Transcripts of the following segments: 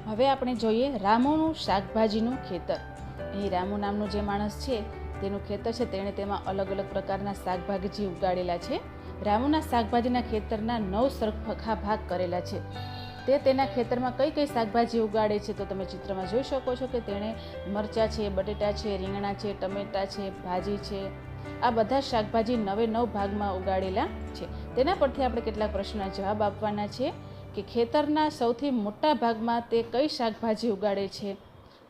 હવે આપણે જોઈએ રામુનું શાકભાજીનું ખેતર. અહીં રામુ નામનો જે માણસ છે તેનું ખેતર છે, તેણે તેમાં અલગ અલગ પ્રકારના શાકભાજી ઉગાડેલા છે. રામુના શાકભાજીના ખેતરના 9 સરખા ભાગ કરેલા છે. તે તેના ખેતરમાં કઈ કઈ શાકભાજી ઉગાડે છે તો તમે ચિત્રમાં જોઈ શકો છો કે તેણે મરચાં છે, બટેટા છે, રીંગણા છે, ટમેટા છે, ભાજી છે, આ બધા શાકભાજી 9 ભાગમાં ઉગાડેલા છે. તેના પરથી આપણે કેટલાક પ્રશ્નોના જવાબ આપવાના છે કે ખેતરના સૌથી મોટા ભાગમાં તે કઈ શાકભાજી ઉગાડે છે.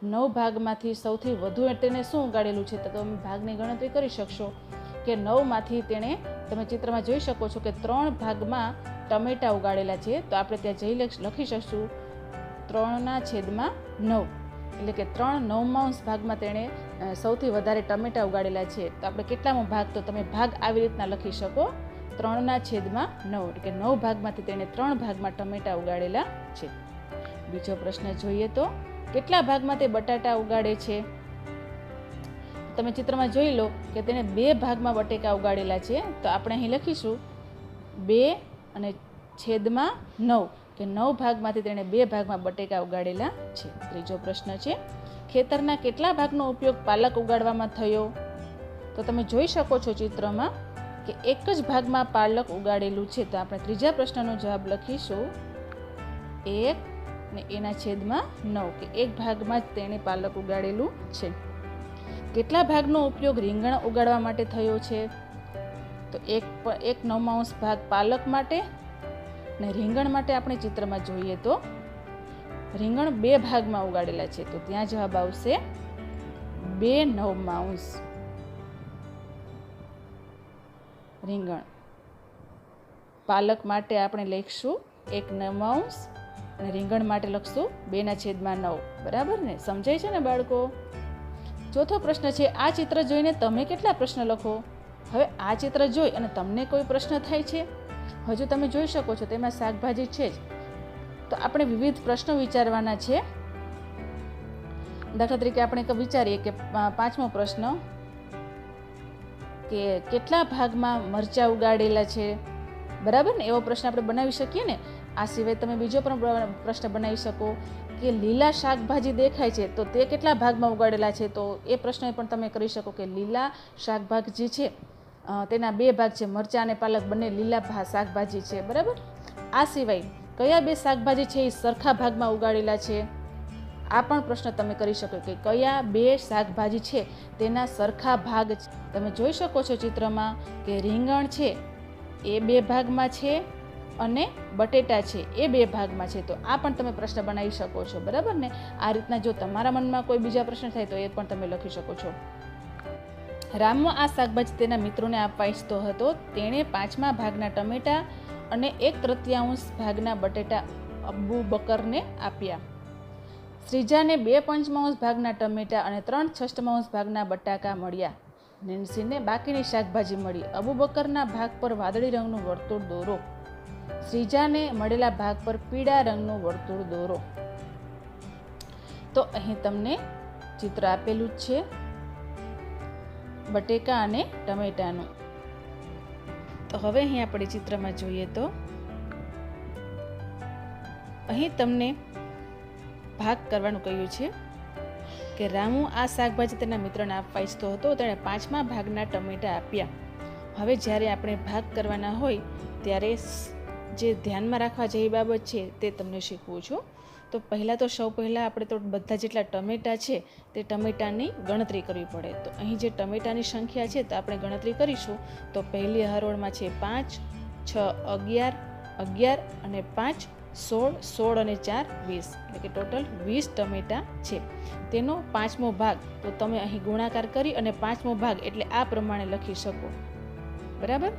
9 ભાગમાંથી સૌથી વધુ તેને શું ઉગાડેલું છે તો તમે ભાગની ગણતરી કરી શકશો કે 9માંથી તેણે, તમે ચિત્રમાં જોઈ શકો છો કે 3 ભાગમાં ટમેટા ઉગાડેલા છે. તો આપણે ત્યાં જઈ લખી શકશું 3/9, એટલે કે 3/9 ભાગમાં તેણે સૌથી વધારે ટમેટા ઉગાડેલા છે. તો આપણે કેટલામો ભાગ, તો તમે ભાગ આવી રીતના લખી શકો 3/9, એટલે કે 9 ભાગમાંથી તેણે 3 ભાગમાં ટમેટા ઉગાડેલા છે. બીજો પ્રશ્ન જોઈએ તો કેટલા ભાગમાં તે બટાટા ઉગાડે છે. તમે ચિત્રમાં જોઈ લો કે તેણે 2 ભાગમાં બટેકા ઉગાડેલા છે. તો આપણે અહીં લખીશું 2/9, કે 9 ભાગમાંથી તેણે 2 ભાગમાં બટેકા ઉગાડેલા છે. ત્રીજો પ્રશ્ન છે ખેતરના કેટલા ભાગનો ઉપયોગ પાલક ઉગાડવામાં થયો. તો તમે જોઈ શકો છો ચિત્રમાં કે એક જ ભાગમાં પાલક ઉગાડેલું છે. તો આપણે ત્રીજા પ્રશ્નનો જવાબ લખીશું 1/9, કે 1 ભાગમાં જ તેણે પાલક ઉગાડેલું છે. કેટલા ભાગનો ઉપયોગ રીંગણ ઉગાડવા માટે થયો છે. તો 1/9 ભાગ પાલક માટે, અને રીંગણ માટે આપણે ચિત્રમાં જોઈએ તો રીંગણ 2 ભાગમાં ઉગાડેલા છે. તો ત્યાં જવાબ આવશે 2/9 રીંગણ. પાલક માટે આપણે લખીશું 1/9 અને રીંગણ માટે લખશું 2/9. બરાબર ને, સમજાય છે ને બાળકો. ચોથો પ્રશ્ન છે આ ચિત્ર જોઈને તમે કેટલા પ્રશ્ન લખો. હવે આ ચિત્ર જોઈ અને તમને કોઈ પ્રશ્ન થાય છે. હજુ તમે જોઈ શકો છો તેમાં શાકભાજી છે જ, તો આપણે વિવિધ પ્રશ્નો વિચારવાના છે. દાખલા તરીકે આપણે વિચારીએ કે 5મો પ્રશ્ન કે કેટલા ભાગમાં મરચાં ઉગાડેલા છે. બરાબર ને, એવો પ્રશ્ન આપણે બનાવી શકીએ ને. આ સિવાય તમે બીજો પણ પ્રશ્ન બનાવી શકો કે લીલા શાકભાજી દેખાય છે તો તે કેટલા ભાગમાં ઉગાડેલા છે. તો એ પ્રશ્ન પણ તમે કરી શકો કે લીલા શાકભાજી છે તેના 2 ભાગ છે, મરચાં અને પાલક બંને લીલા શાકભાજી છે. બરાબર. આ સિવાય કયા 2 શાકભાજી છે એ સરખા ભાગમાં ઉગાડેલા છે. આ પણ પ્રશ્ન તમે કરી શકો કે કયા 2 શાકભાજી છે તેના સરખા ભાગ છે. તમે જોઈ શકો છો ચિત્રમાં કે રીંગણ છે એ 2 ભાગમાં છે અને બટેટા છે એ 2 ભાગમાં છે. તો આ પણ તમે પ્રશ્ન બનાવી શકો છો. બરાબર ને. આ રીતના જો તમારા મનમાં કોઈ બીજા પ્રશ્ન થાય તો એ પણ તમે લખી શકો છો. રામુ આ શાકભાજી તેના મિત્રોને આપવા ઈચ્છતો હતો. તેણે 5મા ભાગના ટમેટા અને 1/3 ભાગના બટેટા અબુ બકરને આપ્યા. શ્રીજાને 2/5 ભાગના ટમેટા અને 3/6 ભાગના બટાકા મળ્યા. નેન્સીને બાકીની શાકભાજી મળી. અબુ બકરના ભાગ પર વાદળી રંગનું વર્તુળ દોરો. શ્રીજાને મળેલા ભાગ પર પીળા રંગનું વર્તુળ દોરો. તો અહીં તમને ચિત્ર આપેલું જ છે બટેકા અને ટમેટાનું. તો હવે અહીં આપણે ચિત્રમાં જોઈએ તો અહીં તમને ભાગ કરવાનું કહ્યું છે કે રામુ આ શાકભાજી તેના મિત્રને આપવા ઈચ્છતો હતો. તેણે 5મા ભાગના ટમેટા આપ્યા. હવે જ્યારે આપણે ભાગ કરવાના હોય ત્યારે જે ધ્યાનમાં રાખવા જેવી બાબત છે તે તમને શીખવું છું. તો સૌ પહેલાં આપણે તો બધા જેટલા ટમેટા છે તે ટમેટાની ગણતરી કરવી પડે. તો અહીં જે ટમેટાની સંખ્યા છે તો આપણે ગણતરી કરીશું. તો પહેલી હરોળમાં છે 5, 6, 11 અને 5, 16 અને 4, 20, એટલે કે ટોટલ 20 ટમેટા છે. તેનો 5મો ભાગ તો તમે અહીં ગુણાકાર કરી અને 5મો ભાગ એટલે આ પ્રમાણે લખી શકો. બરાબર.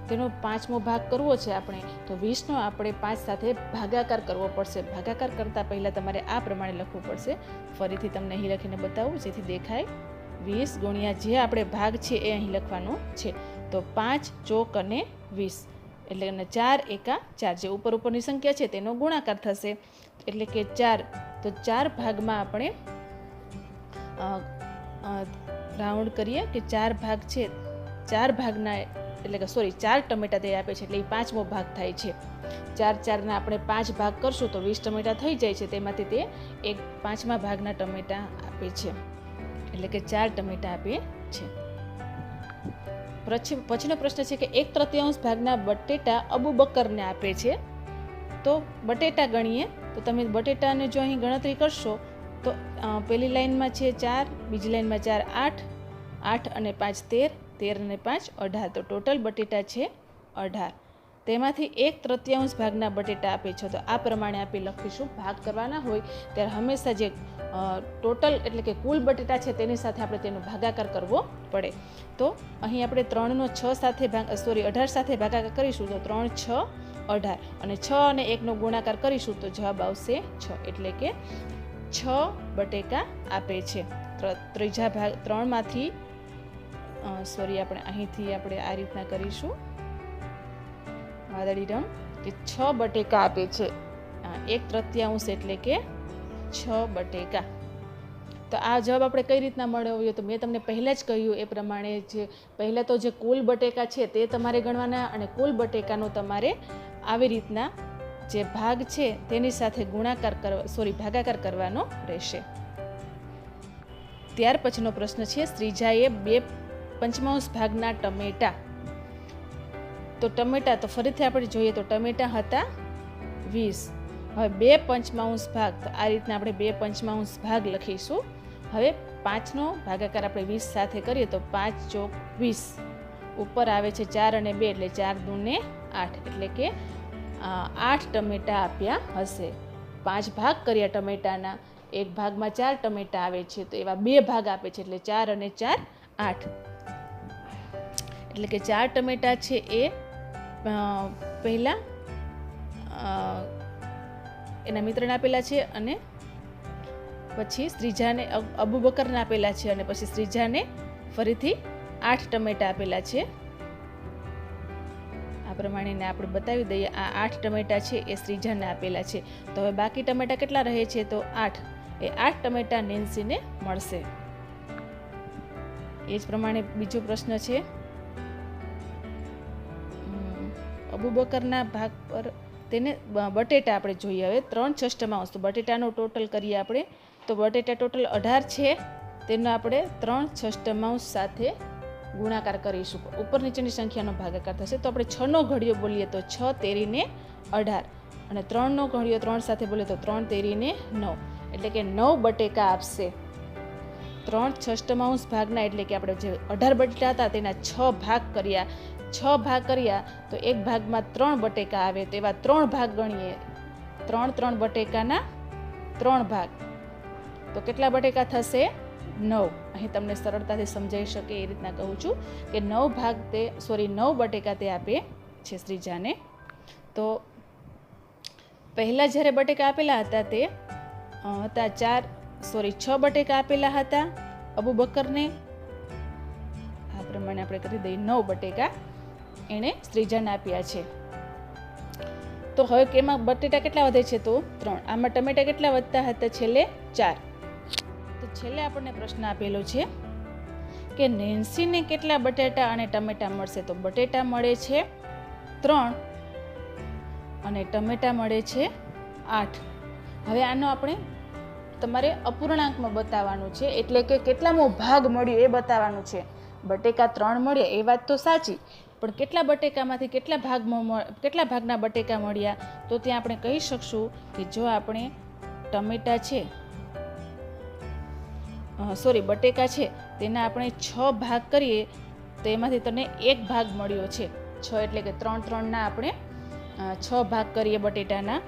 તેનો 5મો ભાગ કરવો છે આપણે તો 20નો આપણે 5 સાથે ભાગાકાર કરવો પડશે. ભાગાકાર કરતાં પહેલાં તમારે આ પ્રમાણે લખવું પડશે. ફરીથી તમને અહીં લખીને બતાવું જેથી દેખાય. 20 ગુણ્યા જે આપણે ભાગ છે એ અહીં લખવાનો છે. તો 5 ચોક અને 20 એટલે 4 એકા 4, જે ઉપરની સંખ્યા છે તેનો ગુણાકાર થશે એટલે કે 4. તો 4 ભાગમાં આપણે રાઉન્ડ કરીએ કે 4 ભાગ છે 4 ભાગના એટલે કે સોરી 4 ટમેટા તે આપે છે, એટલે એ 5મો ભાગ થાય છે. 4 આપણે 5 ભાગ કરશું તો 20 ટમેટા થઈ જાય છે. તેમાંથી તે 1/5મા ભાગના ટમેટા આપે છે, એટલે કે 4 ટમેટા આપે છે. પછીનો પ્રશ્ન છે કે 1/3 ભાગના બટેટા અબુ બકરને આપે છે. તો બટેટા ગણીએ તો તમે બટેટાને જો અહીં ગણતરી કરશો તો પહેલી લાઈનમાં છે 4, બીજી લાઈનમાં 4 8, 8 અને 5 13, 13 અને 5 18. તો ટોટલ બટેટા છે 18. તેમાંથી 1/3 ભાગના બટેટા આપે છે. તો આ પ્રમાણે આપણે લખીશું. ભાગ કરવાના હોય ત્યારે હંમેશા જે ટોટલ એટલે કે કુલ બટેટા છે તેની સાથે આપણે તેનો ભાગાકાર કરવો પડે. તો અહીં આપણે 3નો 6 સાથે 18 સાથે ભાગાકાર કરીશું તો 3 6 18 અને 6 અને 1નો ગુણાકાર કરીશું તો જવાબ આવશે 6, એટલે કે 6 બટેકા આપે છે. ત્રીજા ભાગ 3માંથી આપણે અહીંથી આપણે આ રીતના કરીશું વાદળી રંગ કે 6 બટેકા આપે છે. 1/3 એટલે કે 6 બટેકા. તો આ જવાબ આપણે કઈ રીતના મેળવ્યો તો મેં તમને પહેલાં જ કહ્યું એ પ્રમાણે જે પહેલાં તો જે કુલ બટેકા છે તે તમારે ગણવાના અને કુલ બટેકાનો તમારે આવી રીતના જે ભાગ છે તેની સાથે ભાગાકાર કરવાનો રહેશે. ત્યાર પછીનો પ્રશ્ન છે શ્રીજાએ 2/5 ભાગના ટમેટા. તો ટમેટા તો ફરીથી આપણે જોઈએ તો ટમેટા હતા 20. હવે 2/5 ભાગ તો આ રીતના આપણે 2/5 ભાગ લખીશું. હવે 5નો ભાગાકાર આપણે 20 સાથે કરીએ તો 5 ચોક 20. ઉપર આવે છે 4 અને 2 એટલે 4 દૂને 8, એટલે કે 8 ટમેટા આપ્યા હશે. 5 ભાગ કર્યા ટમેટાના, એક ભાગમાં 4 ટમેટા આવે છે તો એવા 2 ભાગ આપે છે, એટલે 4 અને 4 8, એટલે કે 4 ટમેટા છે એ પહેલા એના મિત્રને આપેલા છે અને પછી શ્રીજાને અબુ બકરને આપેલા છે અને પછી શ્રીજાને ફરીથી 8 ટમેટા આપેલા છે. આ પ્રમાણે આપણે બતાવી દઈએ. આ 8 ટમેટા છે એ શ્રીજાને આપેલા છે. તો હવે બાકી ટમેટા કેટલા રહે છે તો 8. એ 8 ટમેટા નેન્સીને મળશે. એ જ પ્રમાણે બીજો પ્રશ્ન છે અબુ બકરના ભાગ પર તેને બટેટા આપણે જોઈએ. હવે 3/6 તો બટેટાનો ટોટલ કરીએ આપણે તો બટેટા ટોટલ 18 છે, તેનો આપણે 3/6 સાથે ગુણાકાર કરીશું. ઉપર નીચેની સંખ્યાનો ભાગાકાર થશે તો આપણે 6નો ઘડિયો બોલીએ તો 6 તેરીને 18 અને 3નો ઘડિયો 3 સાથે બોલીએ તો 3 તેરીને 9, એટલે કે 9 બટેકા આપશે. 3/6 ભાગના એટલે કે આપણે જે 18 બટેટા હતા તેના 6 ભાગ કર્યા તો એક ભાગમાં 3 બટેકા આવે તો એવા 3 ભાગ ગણીએ. 3 બટેકાના 3 ભાગ તો કેટલા બટેકા થશે 9. અહીં તમને સરળતાથી સમજાઈ શકે એ રીતના કહું છું કે 9 બટેકા તે આપે છે શ્રીજાને. તો પહેલાં જ્યારે બટેકા આપેલા હતા તે હતા 6 બટેકા આપેલા હતા અબુ બકરને. આ પ્રમાણે આપણે કરી દઈએ 9 બટેકા એણે શ્રીજાને આપ્યા છે. તો હવે એમાં બટેટા કેટલા વધે છે તો 3. આમાં ટમેટા કેટલા વધતા હતા છેલ્લે 4. તો છેલ્લે આપણને પ્રશ્ન આપેલો છે કે નેન્સીને કેટલા બટેટા અને ટમેટા મળશે. તો બટેટા મળે છે 3 અને ટમેટા મળે છે 8. હવે આનો આપણે તમારે અપૂર્ણાંકમાં બતાવવાનું છે, એટલે કે કેટલામો ભાગ મળ્યો એ બતાવવાનું છે. બટેકા 3 મળ્યા એ વાત તો સાચી, પણ કેટલા બટેકામાંથી કેટલા ભાગના બટેકા મળ્યા તો ત્યાં આપણે કહી શકશું કે જો આપણે ટમેટા છે બટેકા છે તેના આપણે 6 ભાગ કરીએ તો એમાંથી તને 1 ભાગ મળ્યો છે. 6 એટલે કે 3 આપણે 6 ભાગ કરીએ બટેટાના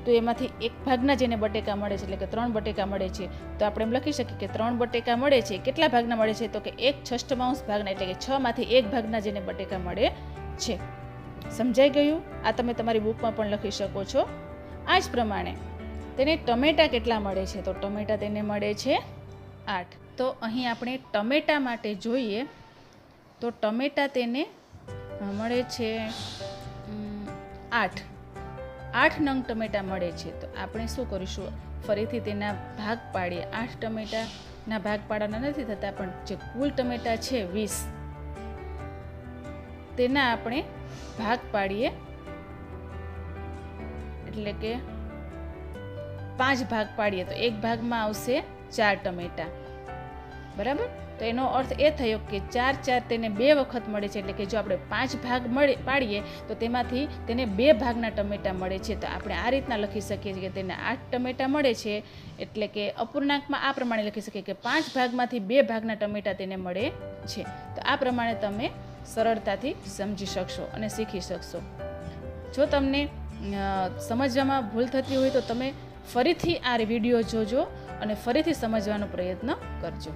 તો એમાંથી 1 ભાગના જેને બટેકા મળે છે એટલે કે 3 બટેકા મળે છે તો આપણે એમ લખી શકીએ કે 3 બટેકા મળે છે. કેટલા ભાગના મળે છે તો કે 1/6 ભાગના, એટલે કે 6 માંથી 1 ભાગના જેને બટેકા મળે છે. સમજાઈ ગયું? આ તમે તમારી બુકમાં પણ લખી શકો છો. આ જ પ્રમાણે તેને ટમેટા કેટલા મળે છે તો ટમેટા તેને મળે છે 8. તો અહીં આપણે ટમેટા માટે જોઈએ તો ટમેટા તેને મળે છે 8 નંગ ટમેટા મળે છે. તો આપણે શું કરીશું, ફરીથી તેના ભાગ પાડીએ. 8 ટમેટાના ભાગ પાડવાના નથી થતા, પણ જે કુલ ટમેટા છે 20 તેના આપણે ભાગ પાડીએ, એટલે કે 5 ભાગ પાડીએ તો એક ભાગમાં આવશે 4 ટમેટા, બરાબર. તો એનો અર્થ એ થયો કે 4 4 તેને 2 વખત મળે છે, એટલે કે જો આપણે 5 ભાગ પાડીએ તો તેમાંથી તેને 2 ભાગના ટમેટા મળે છે. તો આપણે આ રીતના લખી શકીએ છીએ કે તેને 8 ટમેટા મળે છે, એટલે કે અપૂર્ણાંકમાં આ પ્રમાણે લખી શકીએ કે 5 ભાગમાંથી 2 ભાગના ટમેટા તેને મળે છે. તો આ પ્રમાણે તમે સરળતાથી સમજી શકશો અને શીખી શકશો. જો તમને સમજવામાં ભૂલ થતી હોય તો તમે ફરીથી આ વિડીયો જોજો અને ફરીથી સમજવાનો પ્રયત્ન કરજો.